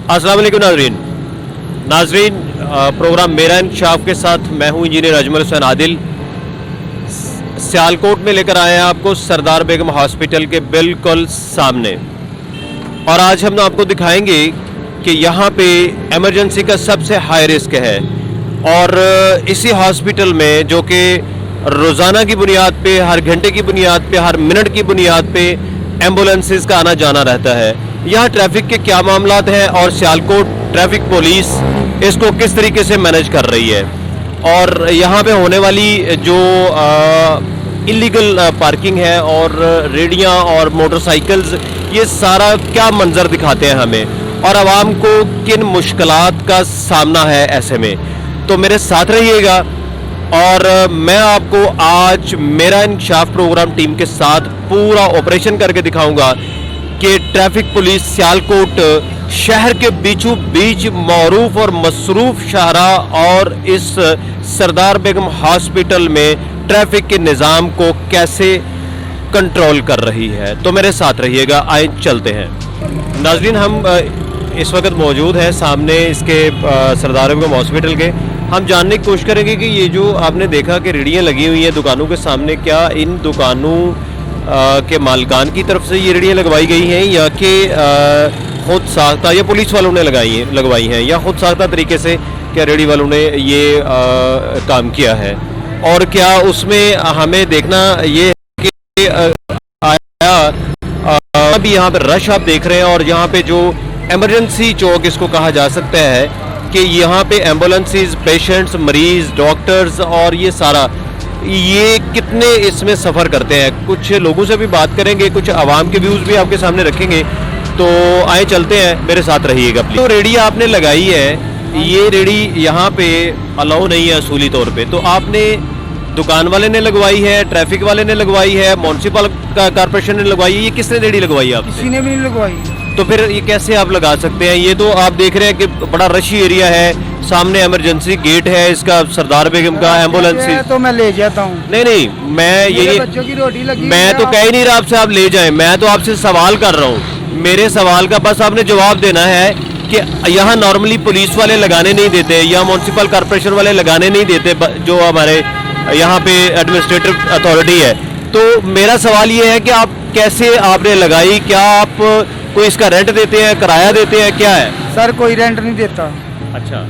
अस्सलाम वालेकुम नाजरीन, प्रोग्राम मेरा इंकशाफ के साथ मैं हूं इंजीनियर अजमल हुसैन आदिल। सियालकोट में लेकर आए हैं आपको सरदार बेगम हॉस्पिटल के बिल्कुल सामने, और आज हम आपको दिखाएंगे कि यहाँ पे इमरजेंसी का सबसे हाई रिस्क है। और इसी हॉस्पिटल में जो कि रोज़ाना की बुनियाद पे, हर घंटे की बुनियाद पे, हर मिनट की बुनियाद पे एम्बुलेंसेस का आना जाना रहता है। यहाँ ट्रैफिक के क्या मामलात हैं और सियालकोट ट्रैफिक पुलिस इसको किस तरीके से मैनेज कर रही है, और यहाँ पे होने वाली जो इलीगल पार्किंग है और रेडियाँ और मोटरसाइकिल्स, ये सारा क्या मंजर दिखाते हैं हमें, और आवाम को किन मुश्किलात का सामना है ऐसे में। तो मेरे साथ रहिएगा और मैं आपको आज मेरा इंकशाफ प्रोग्राम टीम के साथ पूरा ऑपरेशन करके दिखाऊंगा कि ट्रैफिक पुलिस सियालकोट शहर के बीचों बीच मौरूफ और मसरूफ शाहराह और इस सरदार बेगम हॉस्पिटल में ट्रैफिक के निज़ाम को कैसे कंट्रोल कर रही है। तो मेरे साथ रहिएगा, आइए चलते हैं। नाज़रीन, हम इस वक्त मौजूद हैं सामने इसके सरदार बेगम हॉस्पिटल के। हम जानने की कोशिश करेंगे कि ये जो आपने देखा कि रेहड़ियाँ लगी हुई हैं दुकानों के सामने, क्या इन दुकानों के मालिकान की तरफ से ये रेहड़ियाँ लगवाई गई हैं या कि खुद साख्ता या पुलिस वालों ने लगवाई हैं, या खुद साख्ता तरीके से क्या रेहड़ी वालों ने ये काम किया है। और क्या उसमें हमें देखना ये है कि आया अभी यहाँ पर रश आप देख रहे हैं, और यहाँ पे जो एमरजेंसी चौक इसको कहा जा सकता है कि यहाँ पे एम्बुलेंसेस, पेशेंट्स, मरीज, डॉक्टर्स और ये सारा ये कितने इसमें सफ़र करते हैं। कुछ लोगों से भी बात करेंगे, कुछ आवाम के व्यूज़ भी आपके सामने रखेंगे। तो आए चलते हैं, मेरे साथ रहिएगा प्लीज। तो रेहड़ी आपने लगाई है, ये रेहड़ी यहाँ पे अलाउ नहीं है असूली तौर पे, तो आपने दुकान वाले ने लगवाई है, ट्रैफिक वाले ने लगवाई है, म्यूनसिपल कॉर्पोरेशन ने लगवाई है, ये किसने रेहड़ी लगवाई है? आप किसी ने भी नहीं लगवाई। तो फिर ये कैसे आप लगा सकते हैं? ये तो आप देख रहे हैं कि बड़ा रशी एरिया है, सामने इमरजेंसी गेट है इसका, सरदार बेगम का एम्बुलेंस। तो मैं ले जाता हूँ। नहीं, मैं ये बच्चों की रोटी लगी, मैं तो कह ही नहीं रहा आपसे आप ले जाएं, मैं तो आपसे सवाल कर रहा हूँ। मेरे सवाल का बस आपने जवाब देना है कि यहाँ नॉर्मली पुलिस वाले लगाने नहीं देते या म्यूनसिपल कॉर्पोरेशन वाले लगाने नहीं देते, जो हमारे यहाँ पे एडमिनिस्ट्रेटिव अथॉरिटी है। तो मेरा सवाल ये है कि आप कैसे आपने लगाई? क्या आप कोई इसका रेंट देते हैं, किराया देते हैं, क्या है? सर कोई रेंट नहीं देता। अच्छा,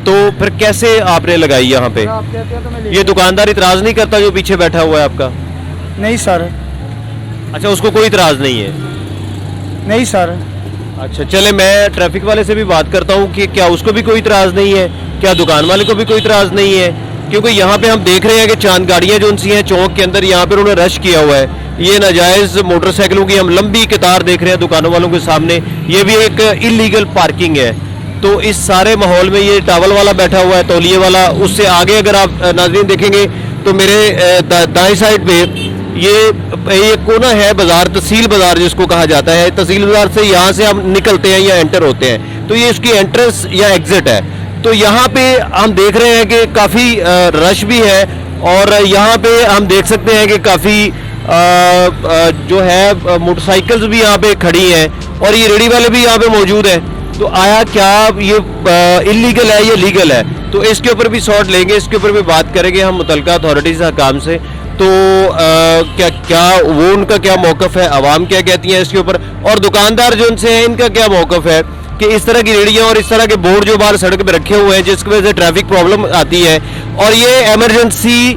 तो फिर कैसे आपने लगाई यहाँ पे? आप कहते हैं तो मैं ले ये दुकानदार इतराज नहीं करता जो पीछे बैठा हुआ है आपका? नहीं सर। अच्छा, उसको कोई इतराज नहीं है? नहीं सर। अच्छा, चले मैं ट्रैफिक वाले से भी बात करता हूँ कि क्या उसको भी कोई इतराज नहीं है, क्या दुकान वाले को भी कोई इतराज नहीं है। क्योंकि यहाँ पे हम देख रहे हैं कि चांद गाड़ियाँ जो उनसी हैं चौक के अंदर, यहाँ पे उन्होंने रश किया हुआ है। ये नाजायज़ मोटरसाइकिलों की हम लंबी कतार देख रहे हैं दुकानों वालों के सामने, ये भी एक इलीगल पार्किंग है। तो इस सारे माहौल में ये टावल वाला बैठा हुआ है, तौलिए वाला। उससे आगे अगर आप नाज़रीन देखेंगे तो मेरे दाएं साइड पे ये कोना है बाजार, तहसील बाजार जिसको कहा जाता है। तहसील बाजार से यहाँ से हम निकलते हैं या एंटर होते हैं, तो ये इसकी एंट्रेंस या एग्जिट है। तो यहाँ पे हम देख रहे हैं कि काफ़ी रश भी है, और यहाँ पे हम देख सकते हैं कि काफ़ी जो है मोटरसाइकिल्स भी यहाँ पे खड़ी हैं, और ये रेहड़ी वाले भी यहाँ पे मौजूद हैं। तो आया क्या ये इलीगल है या लीगल है? तो इसके ऊपर भी शॉर्ट लेंगे, इसके ऊपर भी बात करेंगे हम मुतल्लिका अथॉरिटीज़ हकाम से। तो क्या वो उनका क्या मौक़िफ़ है, आवाम क्या कहती है इसके ऊपर, और दुकानदार जो उनसे हैं इनका क्या मौक़िफ़ है कि इस तरह की रेहड़ियाँ और इस तरह के बोर्ड जो बाहर सड़क पे रखे हुए हैं जिसकी वजह से ट्रैफिक प्रॉब्लम आती है। और ये इमरजेंसी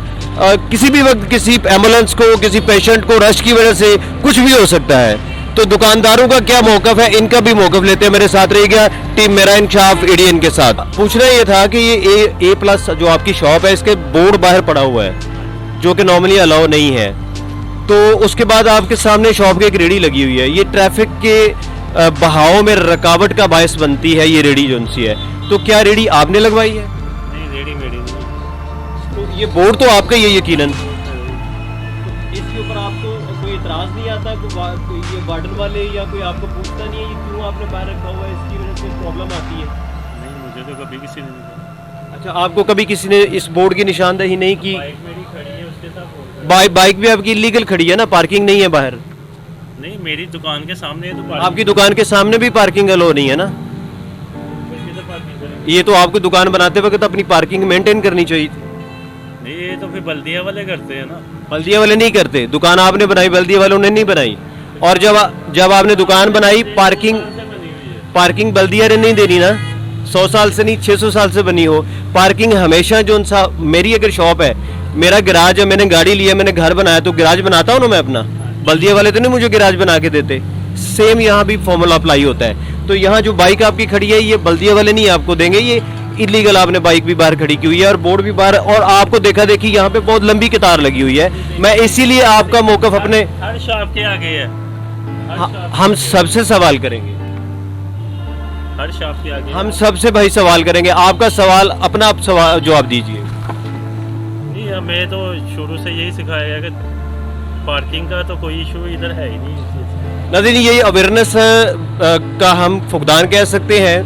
किसी भी वक्त किसी एम्बुलेंस को, किसी पेशेंट को रश की वजह से कुछ भी हो सकता है। तो दुकानदारों का क्या मौक़िफ़ है, इनका भी मौक़िफ़ लेते हैं। मेरे साथ रहिएगा टीम मेरा इंकशाफ एडीएन के साथ। पूछना ये था कि ये A+ जो आपकी शॉप है, इसके बोर्ड बाहर पड़ा हुआ है जो कि नॉर्मली अलाउ नहीं है। तो उसके बाद आपके सामने शॉप की एक रेहड़ी लगी हुई है, ये ट्रैफिक के बहाव में रुकावट का बायस बनती है ये रेहड़ी जो सी है। तो क्या रेहड़ी आपने लगवाई है? नहीं, रेडी मेडी नहीं। तो ये बोर्ड तो आपका ही है यकीनन। इसके ऊपर आपको कोई इतराज नहीं आता? कोई ये वार्डन वाले या कोई आपको पूछता नहीं है ये क्यों आपने बाहर रखा हुआ है, इसकी वजह से प्रॉब्लम आती है? नहीं, मुझे तो कभी किसी ने नहीं कहा। अच्छा, आपको कभी किसी ने इस बोर्ड की निशानदेही नहीं की? बाइक मेरी खड़ी है उसके साथ। बाइक भी आपकी इलीगल खड़ी है ना, पार्किंग नहीं है बाहर? नहीं, मेरी दुकान के सामने है तो आपकी दुकान के सामने भी पार्किंग अलो नहीं है ना? ये तो आपको दुकान बनाते वक्त अपनी पार्किंग मेंटेन करनी चाहिए थी। नहीं, ये तो फिर बल्दिया वाले करते हैं ना। बल्दिया वाले नहीं करते, दुकान आपने बनाई, बल्दिया वालों ने नहीं बनाई। और जब आपने दुकान बनाई, पार्किंग बल्दिया ने नहीं देनी ना। 100 साल से नहीं, 600 साल से बनी हो पार्किंग हमेशा। जो सा मेरी अगर शॉप है, मेरा गैराज है, मैंने गाड़ी लिया, मैंने घर बनाया, तो गैराज बनाता हूँ ना मैं अपना। बल्दिया वाले तो नहीं मुझे गैराज बना के देते। सेम यहाँ भी फॉर्मूला अप्लाई होता है। तो यहाँ जो बाइक आपकी खड़ी है, ये बल्दिया वाले नहीं आपको देंगे, ये इलीगल आपने बाइक भी बाहर खड़ी की हुई है और बोर्ड भी बाहर। और आपको देखा देखी यहाँ पे बहुत लंबी कतार लगी हुई है। मैं इसीलिए आपका मौकफ अपने हर शॉप के आगे है। हम सबसे सवाल करेंगे, हर शॉप के आगे हम सबसे भाई सवाल करेंगे। आपका सवाल अपना आप सवाल जवाब दीजिए। नहीं, हमें तो शुरू से यही सिखाया गया कि पार्किंग का तो कोई इशू इधर है ही नहीं। नाज़रीन, यही अवेयरनेस का हम फुकदान कह सकते हैं,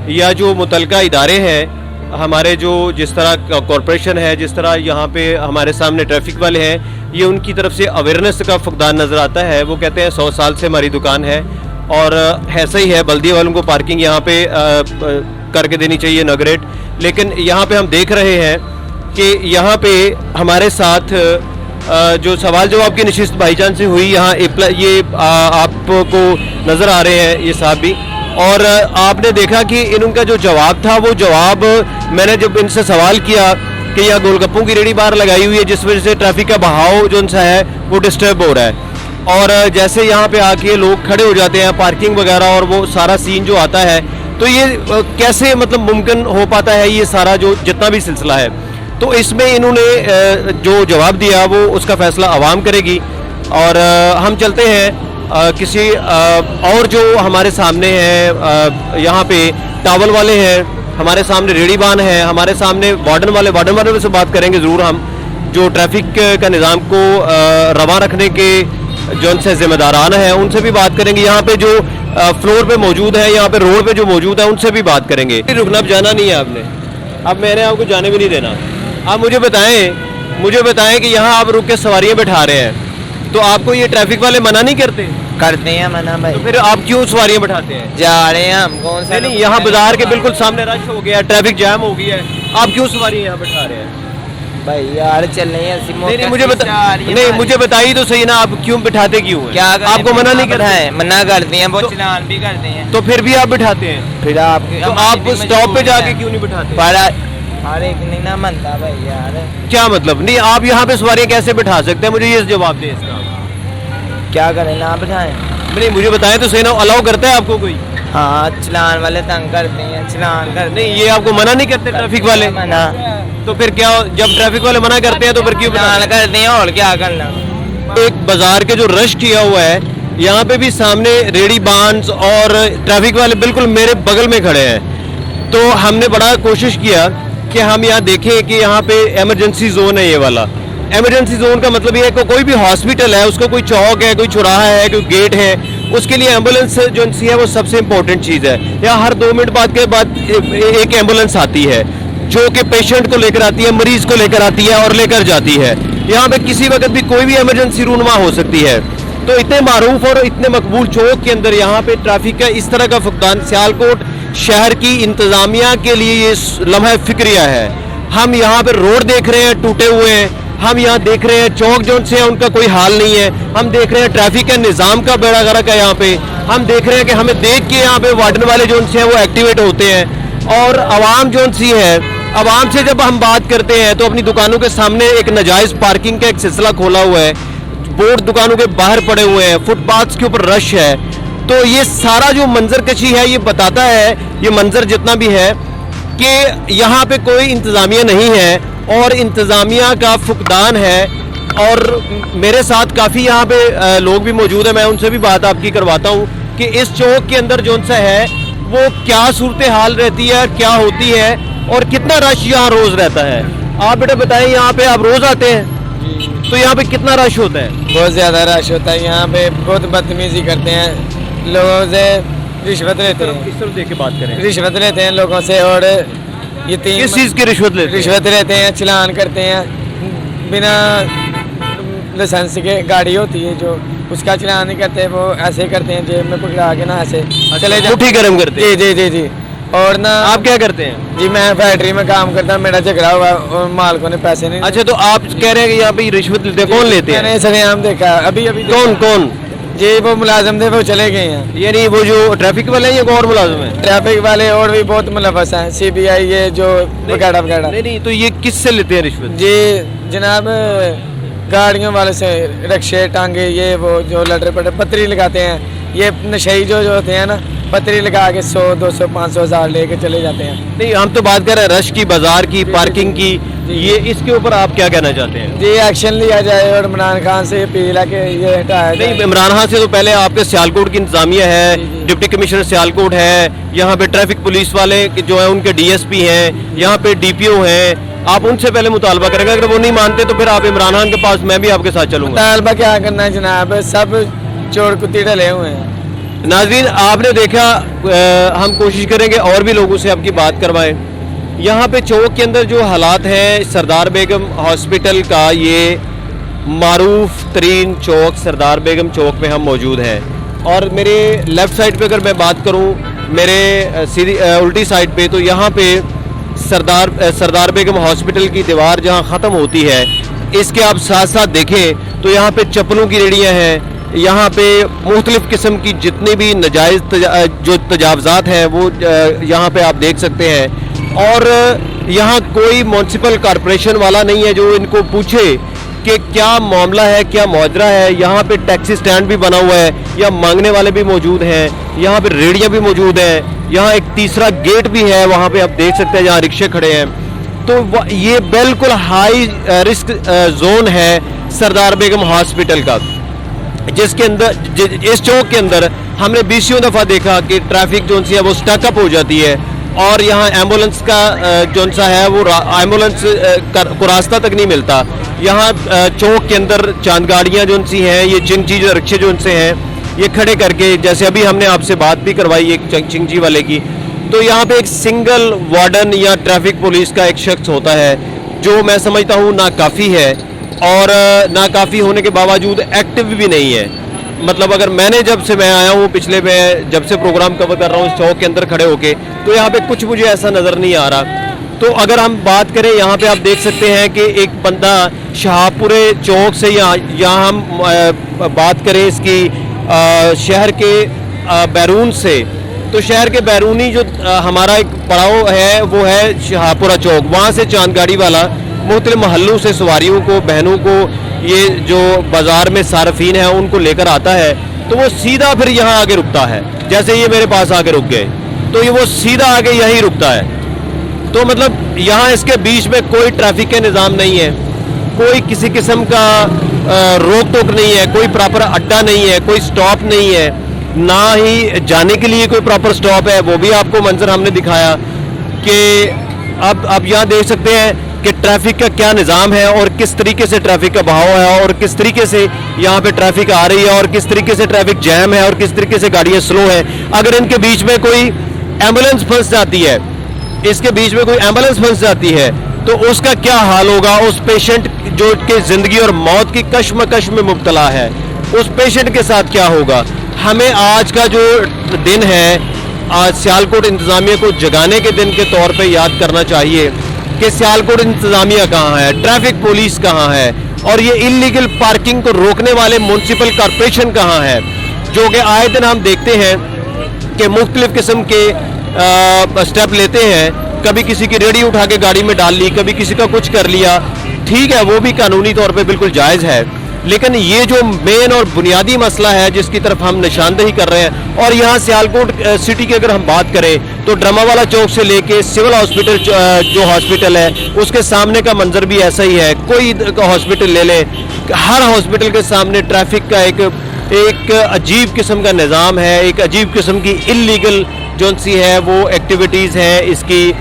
या जो मुतलका इदारे हैं हमारे, जो जिस तरह कॉरपोरेशन है, जिस तरह यहाँ पे हमारे सामने ट्रैफिक वाले हैं, ये उनकी तरफ से अवेयरनेस का फुकदान नज़र आता है। वो कहते हैं 100 साल से हमारी दुकान है और ऐसा ही है, बल्दिया वालों को पार्किंग यहाँ पे करके देनी चाहिए इनॉग्रेट। लेकिन यहाँ पे हम देख रहे हैं कि यहाँ पे हमारे साथ जो सवाल जवाब की नशिस्त भाईजान से हुई, यहाँ ये आपको नज़र आ रहे हैं ये साहब भी, और आपने देखा कि इनका जो जवाब था, वो जवाब मैंने जब इनसे सवाल किया कि यहाँ गोलगप्पों की रेडी बाहर लगाई हुई है जिस वजह से ट्रैफिक का बहाव जो उनसा है वो डिस्टर्ब हो रहा है, और जैसे यहाँ पे आके लोग खड़े हो जाते हैं पार्किंग वगैरह, और वो सारा सीन जो आता है, तो ये कैसे मतलब मुमकिन हो पाता है ये सारा जो जितना भी सिलसिला है। तो इसमें इन्होंने जो जवाब दिया वो उसका फैसला आवाम करेगी। और हम चलते हैं किसी और जो हमारे सामने है, यहाँ पे टावल वाले हैं, हमारे सामने रेडीबान है, हमारे सामने वार्डन वाले से बात करेंगे ज़रूर हम, जो ट्रैफिक का निज़ाम को रवा रखने के जो उनसे जिम्मेदारान हैं उनसे भी बात करेंगे। यहाँ पे जो फ्लोर पे मौजूद है, यहाँ पे रोड पे जो मौजूद है, उनसे भी बात करेंगे। रुकना, अब जाना नहीं है आपने, अब मैंने आपको जाने भी नहीं देना। आप मुझे बताएं कि यहाँ आप रुक के सवारियाँ बैठा रहे हैं, तो आपको ये ट्रैफिक वाले मना नहीं करते? करते हैं मना भाई। तो फिर आप क्यों सवारियाँ बैठाते हैं? जा रहे हैं हम, कौन सा नहीं, यहाँ बाजार के बिल्कुल सामने रश हो गया, ट्रैफिक जैम हो गया है, आप क्यों सवारियाँ यहाँ बैठा रहे हैं? भाई यार चल रहे हैं। नहीं, मुझे बताइए तो सही ना, आप क्यों बैठाते क्यों हैं? क्या आपको मना नहीं करना है? मना करते हैं, वो चलान भी करते हैं। तो फिर भी आप बैठाते हैं? फिर आप स्टॉप पे जाके क्यों नहीं बैठाते? हर एक नहीं ना मनता भाई यार। क्या मतलब? नहीं, आप यहाँ पे सवारियाँ कैसे बैठा सकते हैं? मुझे ये जवाब दें इसका। क्या करें, ना बैठाएं? नहीं, मुझे बताएं तो सही ना, अलाउ करता है आपको कोई? हाँ, चलान वाले तंग करते हैं, चलान करते। नहीं, ये आपको मना नहीं करते ट्रैफिक वाले? मना। तो फिर क्या, जब ट्रैफिक वाले मना करते हैं तो फिर क्यों चलान करते हैं, और क्या करना। एक बाजार के जो रश किया हुआ है, यहाँ पे भी सामने रेडी बांस और ट्रैफिक वाले बिल्कुल मेरे बगल में खड़े हैं। तो हमने बड़ा कोशिश किया कि हम यहाँ देखें कि यहाँ पे इमरजेंसी जोन है। ये वाला इमरजेंसी जोन का मतलब ये है कि कोई भी हॉस्पिटल है, उसका कोई चौक है, कोई चौराहा है, कोई गेट है, उसके लिए एम्बुलेंस जो है वो सबसे इम्पोर्टेंट चीज़ है। यहाँ हर 2 मिनट बाद एक एम्बुलेंस आती है जो कि पेशेंट को लेकर आती है, मरीज को लेकर आती है और लेकर जाती है। यहाँ पे किसी वक्त भी कोई भी इमरजेंसी रूनुमा हो सकती है। तो इतने मारूफ और इतने मकबूल चौक के अंदर यहाँ पे ट्रैफिक का इस तरह का फुकदान सियालकोट शहर की इंतजामिया के लिए ये लम्हा फिक्रिया है। हम यहाँ पे रोड देख रहे हैं टूटे हुए हैं, हम यहाँ देख रहे हैं चौक जो से हैं उनका कोई हाल नहीं है, हम देख रहे हैं ट्रैफिक के निज़ाम का बेड़ा गर्क है यहाँ पे, हम देख रहे हैं कि हमें देख के यहाँ पे वार्डन वाले जो से हैं वो एक्टिवेट होते हैं। और आवाम जो सी है, आवाम से जब हम बात करते हैं तो अपनी दुकानों के सामने एक नाजायज़ पार्किंग का एक सिलसिला खोला हुआ है, बोर्ड दुकानों के बाहर पड़े हुए हैं, फुटपाथ के ऊपर रश है। तो ये सारा जो मंजर कशी है ये बताता है, ये मंजर जितना भी है, कि यहाँ पे कोई इंतज़ामिया नहीं है और इंतज़ामिया का फुकदान है। और मेरे साथ काफ़ी यहाँ पे लोग भी मौजूद हैं, मैं उनसे भी बात आपकी करवाता हूँ कि इस चौक के अंदर जो सा है वो क्या सूरत हाल रहती है, क्या होती है और कितना रश यहाँ रोज़ रहता है। आप बेटा बताएं, यहाँ पे आप रोज़ आते हैं तो यहाँ पे कितना रश होता है? बहुत ज़्यादा रश होता है यहाँ पे, बहुत बदतमीजी करते हैं लोगों से, रिश्वत लेते हैं। इस तरफ देख के बात करें। रिश्वत लेते हैं लोगों से, और ये किस चीज़ की रिश्वत लेते हैं? रिश्वत लेते हैं, चलान करते हैं बिना लाइसेंस के। गाड़ी होती है जो उसका चलान नहीं करते, वो ऐसे करते हैं जेब में पकड़ा के ना ऐसे चले जाते। मुट्ठी गर्म करते हैं। जी जी जी जी। और ना आप क्या करते हैं? जी मैं फैक्ट्री में काम करता हूँ, मेरा झगड़ा हुआ और मालिकों ने पैसे नहीं। अच्छा, तो आप कह रहे हैं कि यहाँ पे रिश्वत लेते हैं, कौन लेते हैं? मैंने सरेआम देखा अभी अभी। कौन कौन? जी वो मुलाजिम थे, वो चले गए हैं। यानी वो जो ट्रैफिक वाले हैं या कोई और मुलाजिम है? ट्रैफिक वाले और भी बहुत मुलवस हैं, CBI ये जो वगैरह वगैरह। नहीं नहीं, तो ये किससे लेते हैं रिश्वत? जी जनाब, गाड़ियों वाले से, रिक्शे टांगे ये वो जो लटरे पटे पतरी लगाते हैं, ये नशेई जो होते हैं ना, पतरी लगा के 100 200 500 हज़ार लेके चले जाते हैं। नहीं, हम तो बात कर रहे हैं रश की, बाजार की, पार्किंग की। ये इसके ऊपर आप क्या कहना चाहते हैं? जी एक्शन लिया जाए और इमरान खान से अपील है कि ये हटाया जाए। नहीं, इमरान खान से तो पहले आपके सियालकोट की इंतजामिया है, जी, जी। डिप्टी कमिश्नर सियालकोट है, यहाँ पे ट्रैफिक पुलिस वाले जो है उनके DSP हैं, यहाँ पे DPO हैं। आप उनसे पहले मुतालबा करेंगे, अगर वो नहीं मानते तो फिर आप इमरान खान के पास, मैं भी आपके साथ चलूंगा। मुतालबा क्या करना है जनाब, सब चोर कुत्ती डले हुए हैं। नाज़रीन, आपने देखा, हम कोशिश करेंगे और भी लोगों से आपकी बात करवाएं। यहाँ पे चौक के अंदर जो हालात हैं, सरदार बेगम हॉस्पिटल का ये मारूफ तरीन चौक, सरदार बेगम चौक में हम मौजूद हैं। और मेरे लेफ़्ट साइड पे अगर मैं बात करूँ, मेरे सीधी उल्टी साइड पे, तो यहाँ पे सरदार बेगम हॉस्पिटल की दीवार जहाँ ख़त्म होती है, इसके आप साथ साथ देखें तो यहाँ पे चप्पलों की रेड़ियाँ हैं, यहाँ पे मुख्तलिफ़ किस्म की जितनी भी नाजायज़ जो तजावज़ात हैं वो यहाँ पे आप देख सकते हैं। और यहाँ कोई म्यूनसिपल कॉरपोरेशन वाला नहीं है जो इनको पूछे कि क्या मामला है, क्या मुआजरा है। यहाँ पे टैक्सी स्टैंड भी बना हुआ है, यहाँ मांगने वाले भी मौजूद हैं, यहाँ पे रेड़ियाँ भी मौजूद हैं, यहाँ एक तीसरा गेट भी है, वहाँ पे आप देख सकते हैं जहाँ रिक्शे खड़े हैं। तो ये बिल्कुल हाई रिस्क जोन है सरदार बेगम हॉस्पिटल का, जिसके अंदर इस चौक के अंदर हमने 20 दफ़ा देखा कि ट्रैफिक जो है वो स्टकअप हो जाती है और यहाँ एम्बुलेंस का जो सा है वो एम्बुलेंस को रास्ता तक नहीं मिलता। यहाँ चौक के अंदर चांद गाड़ियाँ जो सी हैं, ये चिंगजी जो रिक्शे जो उनसे हैं, ये खड़े करके, जैसे अभी हमने आपसे बात भी करवाई एक चिंगजी वाले की, तो यहाँ पे एक सिंगल वार्डन या ट्रैफिक पुलिस का एक शख्स होता है जो मैं समझता हूँ नाकाफ़ी है, और नाकाफ़ी होने के बावजूद एक्टिव भी नहीं है। मतलब अगर मैंने जब से मैं आया हूँ, पिछले मैं जब से प्रोग्राम कवर कर रहा हूँ इस चौक के अंदर खड़े होके, तो यहाँ पे कुछ मुझे ऐसा नज़र नहीं आ रहा। तो अगर हम बात करें, यहाँ पे आप देख सकते हैं कि एक बंदा शाहपुरे चौक से यहाँ हम बात करें इसकी शहर के बैरून से, तो शहर के बैरूनी जो हमारा एक पड़ाव है वो है शाहपुरा चौक। वहाँ से चांदगाड़ी वाला मुख्तलिफ महल्लों से सवारियों को, बहनों को, ये जो बाज़ार में सार्फिन है उनको लेकर आता है, तो वो सीधा फिर यहाँ आगे रुकता है। जैसे ये मेरे पास आके रुक गए, तो ये वो सीधा आगे यहीं रुकता है। तो मतलब यहाँ इसके बीच में कोई ट्रैफिक के निज़ाम नहीं है, कोई किसी किस्म का रोक टोक नहीं है, कोई प्रॉपर अड्डा नहीं है, कोई स्टॉप नहीं है, ना ही जाने के लिए कोई प्रॉपर स्टॉप है। वो भी आपको मंजर हमने दिखाया कि अब यहाँ देख सकते हैं कि ट्रैफिक का क्या निज़ाम है और किस तरीके से ट्रैफिक का बहाव है और किस तरीके से यहाँ पे ट्रैफिक आ रही है और किस तरीके से ट्रैफिक जैम है और किस तरीके से गाड़ियाँ स्लो है। अगर इनके बीच में कोई एम्बुलेंस फंस जाती है, इसके बीच में कोई एम्बुलेंस फंस जाती है, तो उसका क्या हाल होगा उस पेशेंट जो कि ज़िंदगी और मौत की कश्मकश में मुब्तला है, उस पेशेंट के साथ क्या होगा। हमें आज का जो दिन है, आज सियालकोट इंतज़ामिया को जगाने के दिन के तौर पे याद करना चाहिए कि सियालकोट इंतज़ामिया कहाँ है, ट्रैफिक पुलिस कहाँ है, और ये इलीगल पार्किंग को रोकने वाले म्यूनसिपल कॉरपोरेशन कहाँ है, जो कि आए दिन हम देखते हैं कि मुख्तलिफ़ किस्म के स्टेप लेते हैं। कभी किसी की रेडी उठा के गाड़ी में डाल ली, कभी किसी का कुछ कर लिया, ठीक है, वो भी कानूनी तौर पे बिल्कुल जायज़ है। लेकिन ये जो मेन और बुनियादी मसला है जिसकी तरफ हम निशानदेही कर रहे हैं, और यहाँ सियालकोट सिटी की अगर हम बात करें तो ड्रामावाला चौक से लेके सिविल हॉस्पिटल जो हॉस्पिटल है उसके सामने का मंजर भी ऐसा ही है। कोई हॉस्पिटल ले लें, हर हॉस्पिटल के सामने ट्रैफिक का एक अजीब किस्म का निज़ाम है, एक अजीब किस्म की इलीगल जो सी है वो एक्टिविटीज़ हैं इसकी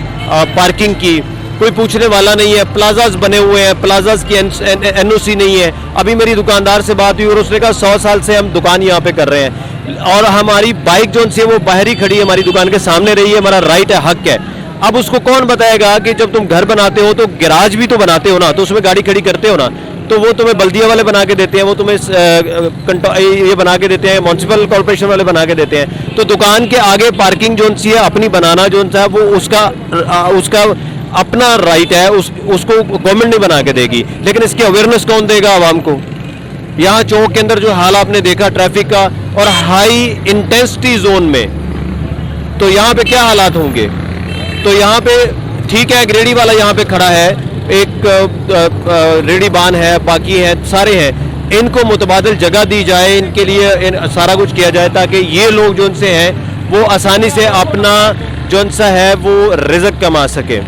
पार्किंग की। कोई पूछने वाला नहीं है। प्लाजाज बने हुए हैं, प्लाजाज की NOC नहीं है। अभी मेरी दुकानदार से बात हुई और उसने कहा 100 साल से हम दुकान यहाँ पे कर रहे हैं और हमारी बाइक जो सी है वो बाहर ही खड़ी है, हमारी दुकान के सामने रही है, हमारा राइट है, हक है। अब उसको कौन बताएगा कि जब तुम घर बनाते हो तो गैराज भी तो बनाते हो ना, तो उसमें गाड़ी खड़ी करते हो ना। तो वो तुम्हें बल्दिया वाले बना के देते हैं, वो तुम्हें ये बना के देते हैं, म्यूनसिपल कॉर्पोरेशन वाले बना के देते हैं। तो दुकान के आगे पार्किंग जोन सी है अपनी बनाना जोन सा है, वो उसका अपना राइट है, उसको गवर्नमेंट नहीं बना के देगी। लेकिन इसकी अवेयरनेस कौन देगा आवाम को? यहाँ चौक के अंदर जो हाल आपने देखा ट्रैफिक का, और हाई इंटेंसिटी जोन में, तो यहाँ पे क्या हालात होंगे? तो यहाँ पे ठीक है, एक रेडी वाला यहाँ पे खड़ा है, एक रेडी बान है, बाकी है, सारे हैं, इनको मुतबादिल जगह दी जाए, इनके लिए सारा कुछ किया जाए ताकि ये लोग जो उनसे हैं वो आसानी से अपना जो सा है वो रिज़्क कमा सके।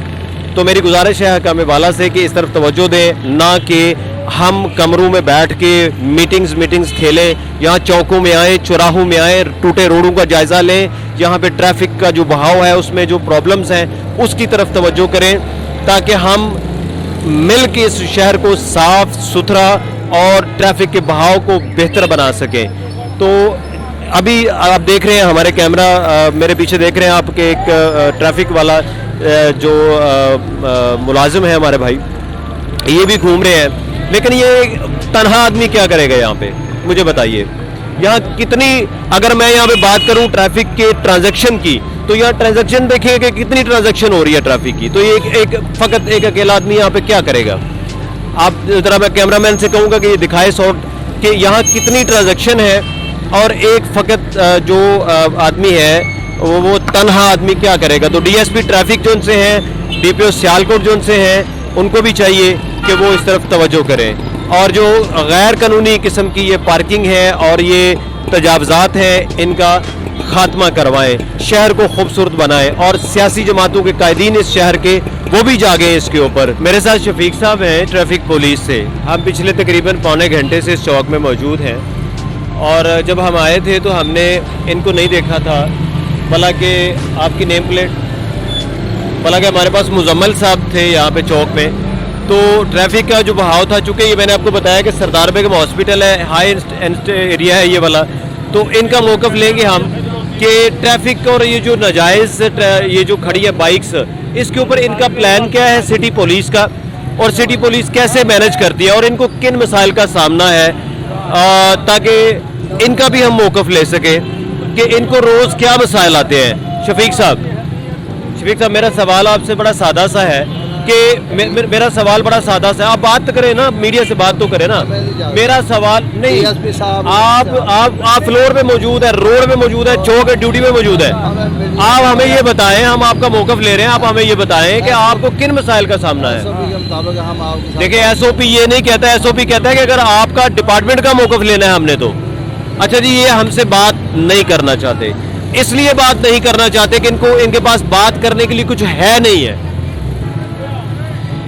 तो मेरी गुजारिश है हकाम वाला से कि इस तरफ तवज्जो दें, ना कि हम कमरों में बैठ के मीटिंग्स खेलें। यहाँ चौकों में आएँ, चौराहों में आएँ, टूटे रोडों का जायज़ा लें, यहाँ पे ट्रैफिक का जो बहाव है उसमें जो प्रॉब्लम्स हैं उसकी तरफ तवज्जो करें, ताकि हम मिल के इस शहर को साफ सुथरा और ट्रैफिक के बहाव को बेहतर बना सकें। तो अभी आप देख रहे हैं हमारे कैमरा मेरे पीछे देख रहे हैं आपके एक ट्रैफिक वाला जो मुलाजिम है हमारे भाई, ये भी घूम रहे हैं। लेकिन ये तन्हा आदमी क्या करेगा यहाँ पे, मुझे बताइए। यहाँ कितनी, अगर मैं यहाँ पे बात करूँ ट्रैफिक के ट्रांजैक्शन की, तो यहाँ ट्रांजैक्शन देखिए कि कितनी ट्रांजैक्शन हो रही है ट्रैफिक की। तो ये फकत एक अकेला आदमी यहाँ पे क्या करेगा? आप जरा, मैं कैमरामैन से कहूँगा कि ये दिखाए शॉट कि यहाँ कितनी ट्रांजैक्शन है, और एक फकत जो आदमी है वो तन्हा आदमी क्या करेगा? तो डीएसपी ट्रैफिक जोन से हैं, डीपीओ सियालकोट जोन से हैं, उनको भी चाहिए कि वो इस तरफ तवज्जो करें। और जो गैर कानूनी किस्म की ये पार्किंग है और ये तजावज़ात हैं, इनका खात्मा करवाएं, शहर को खूबसूरत बनाएं, और सियासी जमातों के कायदीन इस शहर के वो भी जागें इसके ऊपर। मेरे साथ शफीक साहब हैं ट्रैफिक पुलिस से। हम पिछले तकरीबन पौने घंटे से इस चौक में मौजूद हैं, और जब हम आए थे तो हमने इनको नहीं देखा था। भला कि आपकी नेम प्लेट, भला कि हमारे पास मुजम्मल साहब थे यहाँ पे चौक में। तो ट्रैफिक का जो बहाव था, चूँकि ये मैंने आपको बताया कि सरदार बेगम हॉस्पिटल है, हाई एरिया है ये वाला, तो इनका मौक़िफ़ लेंगे हम कि ट्रैफिक और ये जो नाजायज़ ये जो खड़ी है बाइक्स, इसके ऊपर इनका प्लान क्या है सिटी पुलिस का, और सिटी पुलिस कैसे मैनेज करती है, और इनको किन मसाइल का सामना है, ताकि इनका भी हम मौक़िफ़ ले सकें कि इनको रोज़ क्या मसाइल आते हैं। शफीक साहब, मेरा सवाल आपसे बड़ा सादा सा है कि मेरा सवाल बड़ा सादा सा है। आप बात करें ना, मीडिया से बात तो करें ना। मेरा सवाल नहीं, आप फ्लोर पे मौजूद है, रोड पे मौजूद है, चौक ड्यूटी पे मौजूद है। आप हमें ये बताएं, हम आपका मौक़िफ़ ले रहे हैं, आप हमें ये बताएं कि आपको किन मसाइल का सामना है। देखिए, एसओपी ये नहीं कहता, एसओपी कहता है कि अगर आपका डिपार्टमेंट का मौक़िफ़ लेना है हमने तो। अच्छा जी, ये हमसे बात नहीं करना चाहते, इसलिए बात नहीं करना चाहते कि इनके पास बात करने के लिए कुछ है नहीं है।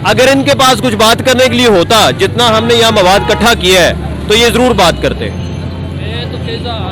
अगर इनके पास कुछ बात करने के लिए होता, जितना हमने यहाँ मवाद इकट्ठा किया है, तो ये जरूर बात करते।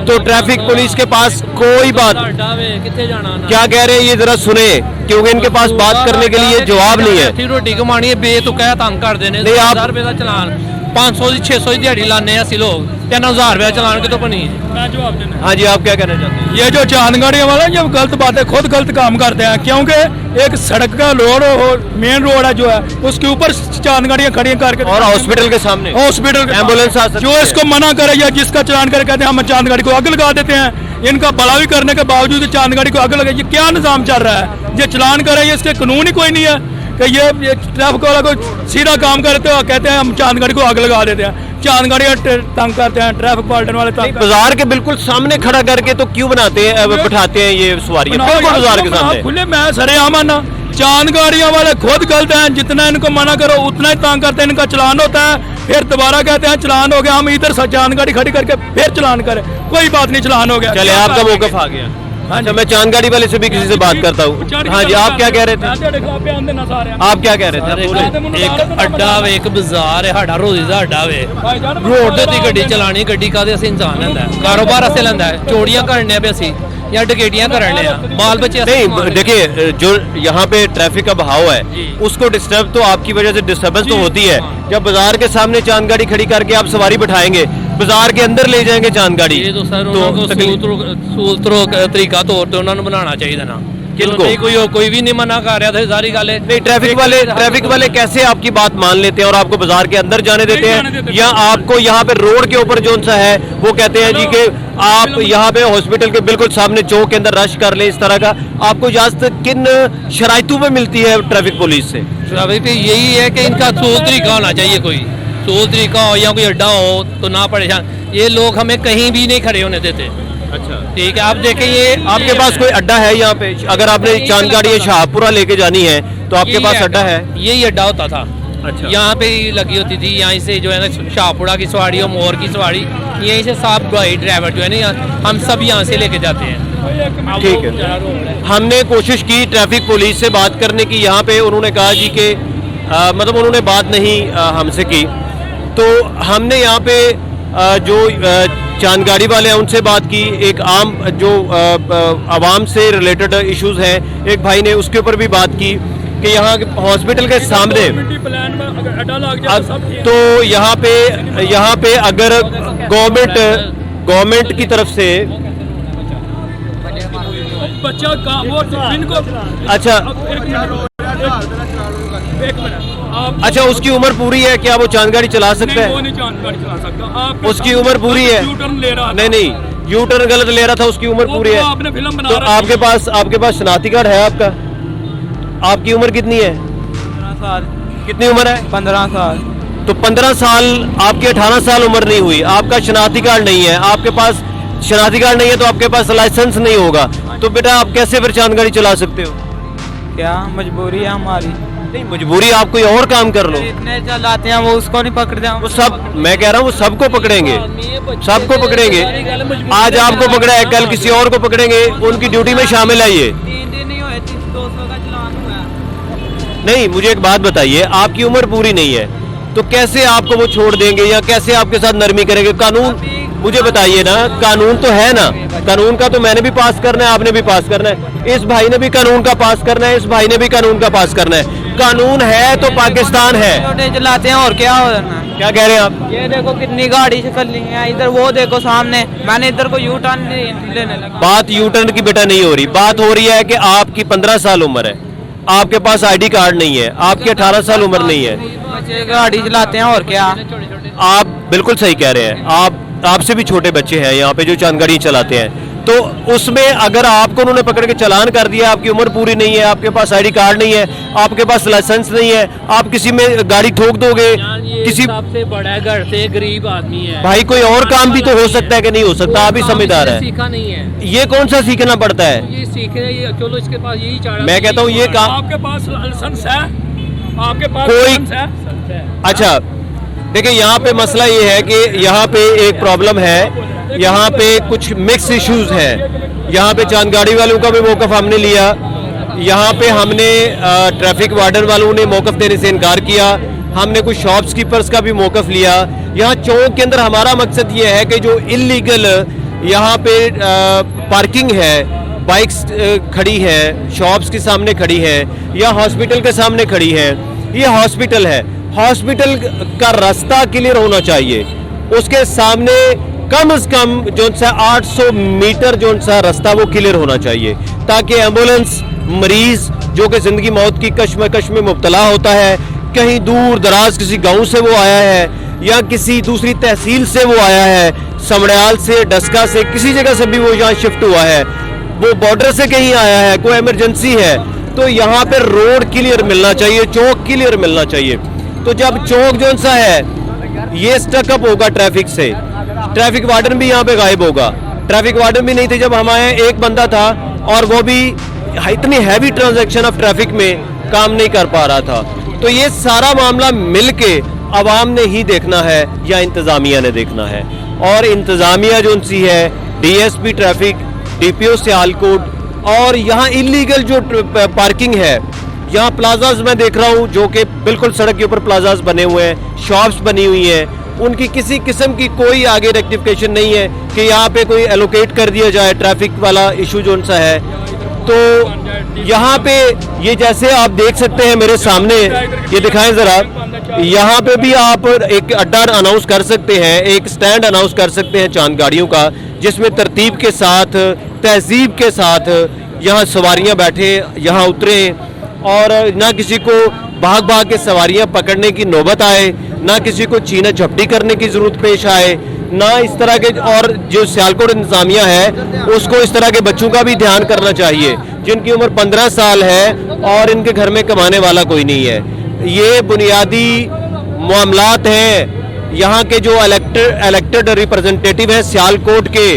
तो ट्रैफिक पुलिस के पास कोई बात, क्या कह रहे हैं ये जरा सुने, क्योंकि इनके पास बात करने के लिए जवाब नहीं है। रोटी कमानी है, बेतुका तंग कर देने। नहीं, आप 1000 रुपए का चलान, 500 की 600 की दिहाड़ी लाने असि लोग, 3000 रुपया चलान के तो बनी है। मैं जवाब देना। हाँ जी, आप क्या कहना चाहते हैं? ये जो चांद गाड़ियाँ वाले ये गलत बात है, खुद गलत काम करते हैं, क्योंकि एक सड़क का रोड, मेन रोड है जो है, उसके ऊपर चांद गाड़ियाँ खड़ी करके, और हॉस्पिटल के सामने हॉस्पिटल एम्बुलेंस आ सकती जो है। इसको मना करे या जिसका चलान करे, कहते हैं हम चांद गाड़ी को आग लगा देते हैं। इनका भला भी करने के बावजूद चांद गाड़ी को आग लगा, ये क्या निज़ाम चल रहा है? ये चलान करे, ये इसके कानून ही कोई नहीं है कि ये ट्रैफिक वाला को सीधा काम करते हो, कहते हैं हम चांद गाड़ी को आग लगा देते हैं। चांद गाड़ियाँ तंग करते हैं, ट्रैफिक पार्टन वाले तंग। बाजार के बिल्कुल सामने खड़ा करके तो क्यों बनाते हैं, बिठाते हैं ये सवारियां बिल्कुल बाजार के सामने खुले मैं सरे आमाना। चांद गाड़ियाँ वाले खुद गलत हैं, जितना इनको मना करो उतना ही तंग करते हैं। इनका चलान होता है, फिर दोबारा कहते हैं चलान हो गया, हम इधर चांद गाड़ी खड़ी करके फिर चलान करें। कोई बात नहीं, चलान हो गया। चले, आपका मौक़िफ़ आ गया। अच्छा, मैं चांद गाड़ी वाले से भी किसी से बात करता हूँ। हाँ जी, आप क्या कह रहे थे? आप क्या कह रहे थे? एक अड्डा वे, एक बाजार है, साडा रोजी दा अड्डा वे, रोड ते गड्डी चलानी, गड्डी का असीं इंसान लैंदा है, कारोबार असें लैंदा है, चोरियां करने पे असीं या डकैतियां करने आ, बाल बच्चे नहीं। देखिए, जो यहाँ पे ट्रैफिक का बहाव है उसको डिस्टर्ब तो आपकी वजह से डिस्टर्बेंस तो होती है। जब बाजार के सामने चांद गाड़ी खड़ी करके आप सवारी बिठाएंगे, बाजार के अंदर ले जाएंगे चांद गाड़ी, ये तो सर उन्होंने सूत्र तरीका तौर पे उन्होंने बनाना चाहिए ना। किनको? नहीं कोई भी नहीं मना कर रहा था, सारी गल है। नहीं, ट्रैफिक वाले कैसे आपकी बात मान लेते हैं और आपको बाजार के अंदर जाने देते हैं, या आपको यहाँ पे रोड के ऊपर जो सा है वो कहते हैं जी कि आप यहाँ पे हॉस्पिटल के बिल्कुल सामने चौक के अंदर रश कर ले, इस तरह का आपको इजाजत किन शराइतों में मिलती है ट्रैफिक पुलिस से? अभी तो यही है कि इनका सोच तरीका होना चाहिए, कोई सोच तरीका हो या कोई अड्डा हो तो ना परेशान। ये लोग हमें कहीं भी नहीं खड़े होने देते। अच्छा, ठीक है, आप देखें ये आपके पास कोई अड्डा है यहाँ पे? अगर आपने चांदगाड़ी या शाहपुरा लेके जानी है तो आपके पास अड्डा है? यही अड्डा होता था। अच्छा, यहाँ पे ही लगी होती थी, यहाँ से जो है ना शाहपुरा की सवारी और मोर की सवारी, यहीं से साफ ड्राइवर जो है ना हम सब यहाँ से लेके जाते हैं। ठीक है। हमने कोशिश की ट्रैफिक पुलिस से बात करने की यहाँ पे, उन्होंने कहा जी कि मतलब उन्होंने बात नहीं हमसे की, तो हमने यहाँ पे जो चांदगाड़ी वाले हैं उनसे बात की, एक आम जो आवाम से रिलेटेड इश्यूज हैं एक भाई ने उसके ऊपर भी बात की कि यहाँ हॉस्पिटल के सामने तो यहाँ पे अगर गवर्नमेंट की तरफ से बच्चा अच्छा अच्छा उसकी उम्र पूरी है क्या? वो चांदगाड़ी चला सकता है? उसकी उम्र पूरी है? नहीं, यू टर्न गलत ले रहा था, उसकी उम्र पूरी है। तो आपके पास शनाख्ती कार्ड है आपका? आपकी उम्र कितनी है? 15 साल। कितनी उम्र है? 15 साल। तो 15 साल आपकी 18 साल उम्र नहीं हुई, आपका शनाख्ती कार्ड नहीं है, आपके पास शनाख्ती कार्ड नहीं है तो आपके पास लाइसेंस नहीं होगा, तो बेटा आप कैसे फिर चांदगाड़ी चला सकते हो? क्या मजबूरी है हमारी? नहीं, मजबूरी आप कोई और काम कर लो। इतने चलाते हैं वो उसको नहीं पकड़ते हैं। वो सब, मैं कह रहा हूँ वो सबको पकड़ेंगे, सबको पकड़ेंगे। आज आपको पकड़ा है, कल किसी और को पकड़ेंगे, उनकी ड्यूटी में शामिल है ये। 3 दिन नहीं हुए 200 का चालान हुआ। नहीं, मुझे एक बात बताइए, आपकी उम्र पूरी नहीं है तो कैसे आपको वो छोड़ देंगे या कैसे आपके साथ नरमी करेंगे? कानून मुझे बताइए ना, कानून तो है ना, कानून का तो मैंने भी पास करना है, आपने भी पास करना है, इस भाई ने भी कानून का पास करना है, इस भाई ने भी कानून का पास करना है। कानून है तो पाकिस्तान है। छोटे चलाते हैं और क्या हो जाना? क्या कह रहे हैं आप? ये देखो कितनी गाड़ी से कर ली है इधर, वो देखो सामने, मैंने इधर को यू टर्न लेने लगा। बात यू टर्न की बेटा नहीं हो रही, बात हो रही है कि आपकी 15 साल उम्र है, आपके पास आईडी कार्ड नहीं है, आपकी 18 साल उम्र नहीं है, बच्चे गाड़ी चलाते हैं और क्या? आप बिल्कुल सही कह रहे हैं। आपसे भी छोटे बच्चे हैं यहाँ पे जो चांदगाड़ी चलाते हैं, तो उसमें अगर आपको उन्होंने पकड़ के चालान कर दिया, आपकी उम्र पूरी नहीं है, आपके पास आईडी कार्ड नहीं है, आपके पास लाइसेंस नहीं है, आप किसी में गाड़ी ठोक दोगे, किसी सबसे बड़ा घर से गरीब आदमी है भाई, कोई और काम भी तो हो सकता है कि नहीं हो सकता? आप ही समझदार है। सीखा नहीं है, ये कौन सा सीखना पड़ता है? ये सीखे, चलो इसके पास यही चारा। मैं कहता हूँ ये काम आपके पास लाइसेंस है? आपके पास कोई- लाइसेंस है? अच्छा देखिए, यहाँ पे मसला ये है कि यहाँ पे एक प्रॉब्लम है, यहाँ पे कुछ मिक्स इश्यूज हैं। यहाँ पे चांदगाड़ी वालों का भी मौकफ हमने लिया, यहाँ पे हमने ट्रैफिक वार्डन वालों ने मौकफ देने से इनकार किया, हमने कुछ शॉप्स कीपर्स का भी मौकफ लिया। यहाँ चौक के अंदर हमारा मकसद ये है कि जो इलीगल यहाँ पे पार्किंग है, बाइक्स खड़ी है, शॉप्स के सामने खड़ी है या हॉस्पिटल के सामने खड़ी है, ये हॉस्पिटल है, हॉस्पिटल का रास्ता क्लियर होना चाहिए, उसके सामने कम से कम जो सा 800 मीटर जो सा रास्ता वो क्लियर होना चाहिए, ताकि एम्बुलेंस मरीज जो कि जिंदगी मौत की कश्मकश में मुब्तला होता है, कहीं दूर दराज किसी गांव से वो आया है या किसी दूसरी तहसील से वो आया है, समड़याल से, डस्का से, किसी जगह से भी वो यहाँ शिफ्ट हुआ है, वो बॉर्डर से कहीं आया है, कोई इमरजेंसी है, तो यहाँ पे रोड क्लियर मिलना चाहिए, चौक क्लियर मिलना चाहिए। तो जब चौक जो सा है ये स्टकअप होगा ट्रैफिक से, ट्रैफिक वार्डन भी यहाँ पे गायब होगा। ट्रैफिक वार्डन भी नहीं थे जब हम आए, एक बंदा था और वो भी इतनी हैवी ट्रांजैक्शन ऑफ ट्रैफिक में काम नहीं कर पा रहा था। तो ये सारा मामला मिलके अवाम ने ही देखना है या इंतजामिया ने देखना है, और इंतजामिया जो सी है, डीएसपी ट्रैफिक, डीपीओ सियालकोट, और यहाँ इलीगल जो पार्किंग है, यहाँ प्लाजाज मैं देख रहा हूँ जो कि बिल्कुल सड़क के ऊपर प्लाजाज बने हुए हैं, शॉप्स बनी हुई हैं, उनकी किसी किस्म की कोई आगे रेक्टिफिकेशन नहीं है कि यहाँ पे कोई एलोकेट कर दिया जाए ट्रैफिक वाला इशू जो सा है। तो यहाँ पे ये जैसे आप देख सकते हैं मेरे सामने, ये दिखाएं ज़रा, यहाँ पे भी आप एक अड्डा अनाउंस कर सकते हैं, एक स्टैंड अनाउंस कर सकते हैं चांद गाड़ियों का, जिसमें तरतीब के साथ, तहजीब के साथ यहाँ सवारियाँ बैठे, यहाँ उतरे और ना किसी को भाग भाग के सवारियाँ पकड़ने की नौबत आए, ना किसी को छीना झपटी करने की ज़रूरत पेश आए, ना इस तरह के। और जो सियालकोट इंतज़ामिया है उसको इस तरह के बच्चों का भी ध्यान करना चाहिए जिनकी उम्र 15 साल है और इनके घर में कमाने वाला कोई नहीं है। ये बुनियादी मामलात हैं। यहाँ के जो इलेक्टेड रिप्रेजेंटेटिव हैं सियालकोट के,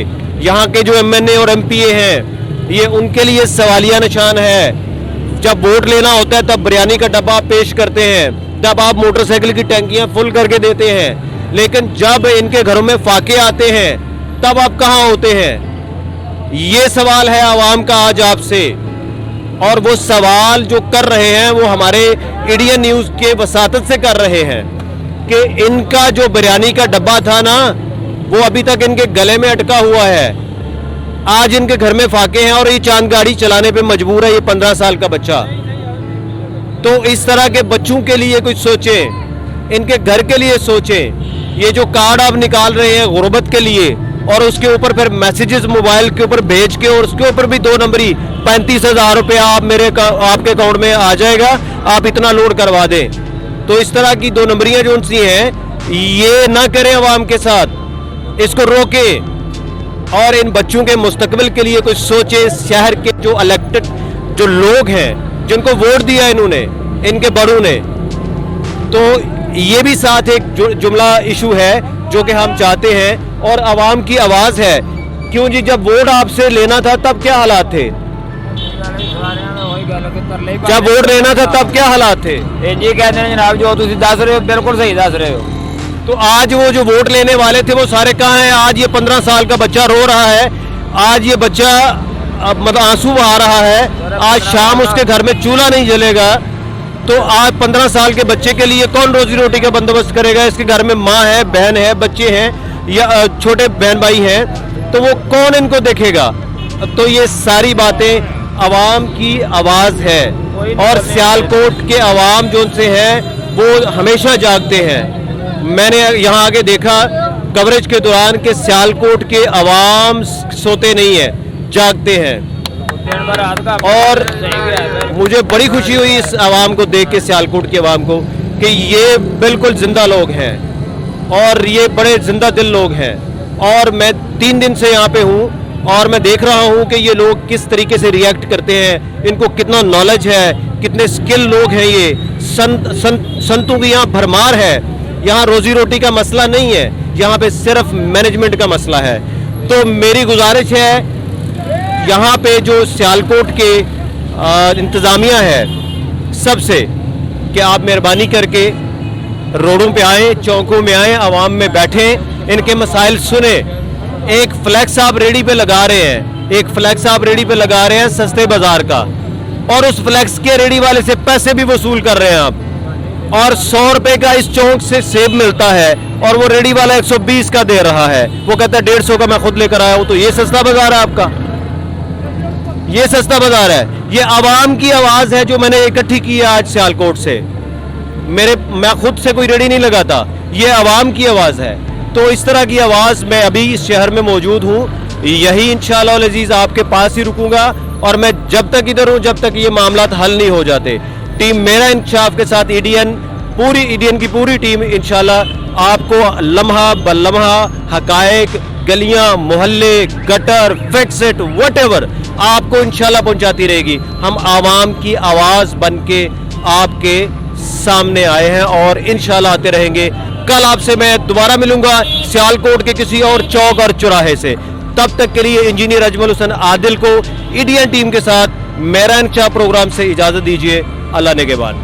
यहाँ के जो MNA और MPA हैं, ये उनके लिए सवालिया निशान है। जब वोट लेना होता है तब बिरयानी का डब्बा आप पेश करते हैं, तब आप मोटरसाइकिल की टंकियां फुल करके देते हैं, लेकिन जब इनके घरों में फाके आते हैं तब आप कहाँ होते हैं? ये सवाल है आवाम का आज आपसे। और वो सवाल जो कर रहे हैं वो हमारे इंडियन न्यूज़ के वसातत से कर रहे हैं कि इनका जो बिरयानी का डब्बा था ना, वो अभी तक इनके गले में अटका हुआ है। आज इनके घर में फाके हैं और ये चांद गाड़ी चलाने पे मजबूर है ये 15 साल का बच्चा। तो इस तरह के बच्चों के लिए कुछ सोचें, इनके घर के लिए सोचें। ये जो कार्ड आप निकाल रहे हैं गुर्बत के लिए और उसके ऊपर फिर मैसेजेस मोबाइल के ऊपर भेज के और उसके ऊपर भी 2 नंबरी 35,000 रुपया आपके अकाउंट में आ जाएगा, आप इतना लोड करवा दें। तो इस तरह की 2 नंबरियां जो सी हैं ये ना करें अवाम के साथ, इसको रोकें और इन बच्चों के मुस्तकबिल के लिए कुछ सोचे। शहर के जो इलेक्टेड जो लोग हैं जिनको वोट दिया इन्होंने, इनके बड़ों ने, तो ये भी साथ एक जुमला इशू है जो कि हम चाहते हैं और आवाम की आवाज़ है। क्यों जी, जब वोट आपसे लेना था तब क्या हालात थे? जब वोट लेना था तब क्या हालात थे? जी कहते हैं जनाब, जो तुम दस रहे हो बिल्कुल सही दस रहे हो। तो आज वो जो वोट लेने वाले थे वो सारे कहाँ हैं? आज ये 15 साल का बच्चा रो रहा है, आज ये बच्चा मतलब आंसू आ रहा है, आज शाम उसके घर में चूल्हा नहीं जलेगा। तो आज 15 साल के बच्चे के लिए कौन रोजी रोटी का बंदोबस्त करेगा? इसके घर में माँ है, बहन है, बच्चे हैं या छोटे बहन भाई हैं, तो वो कौन इनको देखेगा? तो ये सारी बातें अवाम की आवाज़ है और सियालकोट के अवाम जो उनसे हैं वो हमेशा जागते हैं। मैंने यहाँ आके देखा कवरेज के दौरान कि सियालकोट के अवाम सोते नहीं है, जागते हैं। और मुझे बड़ी खुशी हुई इस आवाम को देख के, सियालकोट के अवाम को, कि ये बिल्कुल जिंदा लोग हैं और ये बड़े जिंदा दिल लोग हैं। और मैं 3 दिन से यहाँ पे हूँ और मैं देख रहा हूँ कि ये लोग किस तरीके से रिएक्ट करते हैं, इनको कितना नॉलेज है, कितने स्किल लोग हैं। ये संतों की यहाँ भरमार है। यहाँ रोजी रोटी का मसला नहीं है, यहाँ पे सिर्फ मैनेजमेंट का मसला है। तो मेरी गुजारिश है यहाँ पे जो सियालकोट के इंतज़ामिया है सबसे, कि आप मेहरबानी करके रोडों पे आएँ, चौकों में आएँ, आवाम में बैठें, इनके मसाइल सुने। एक फ्लैक्स आप रेडी पे लगा रहे हैं, एक फ्लैक्स आप रेडी पे लगा रहे हैं सस्ते बाजार का, और उस फ्लैक्स के रेडी वाले से पैसे भी वसूल कर रहे हैं आप। और 100 रुपए का इस चौक से सेब मिलता है और वो रेडी वाला 120 का दे रहा है। वो कहता है 150 का मैं खुद लेकर आया हूं। तो ये सस्ता बाजार है आपका, ये सस्ता बाजार है। ये आवाम की आवाज़ है जो मैंने इकट्ठी की है आज सियालकोट से। मैं खुद से कोई रेडी नहीं लगाता, ये आवाम की आवाज़ है। तो इस तरह की आवाज़ मैं अभी इस शहर में मौजूद हूँ, यही इंशाअल्लाह अल अज़ीज़ आपके पास ही रुकूंगा और मैं जब तक इधर हूँ जब तक ये मामलात हल नहीं हो जाते। टीम मेरा इंसाफ के साथ ईडीएन की पूरी टीम इंशाल्लाह आपको लम्हा ब लम्हा हकायक, गलियां, मोहल्ले, गटर, फिक्सेट, व्हाटएवर आपको इंशाल्लाह पहुंचाती रहेगी। हम आवाम की आवाज़ बन के आपके सामने आए हैं और इंशाल्लाह आते रहेंगे। कल आपसे मैं दोबारा मिलूंगा सियालकोट के किसी और चौक और चौराहे से। तब तक के लिए इंजीनियर अजमल हुसैन आदिल को ईडीएन टीम के साथ मेरा इंशाअल्लाह प्रोग्राम से इजाज़त दीजिए। अल्लाह ने के बाद।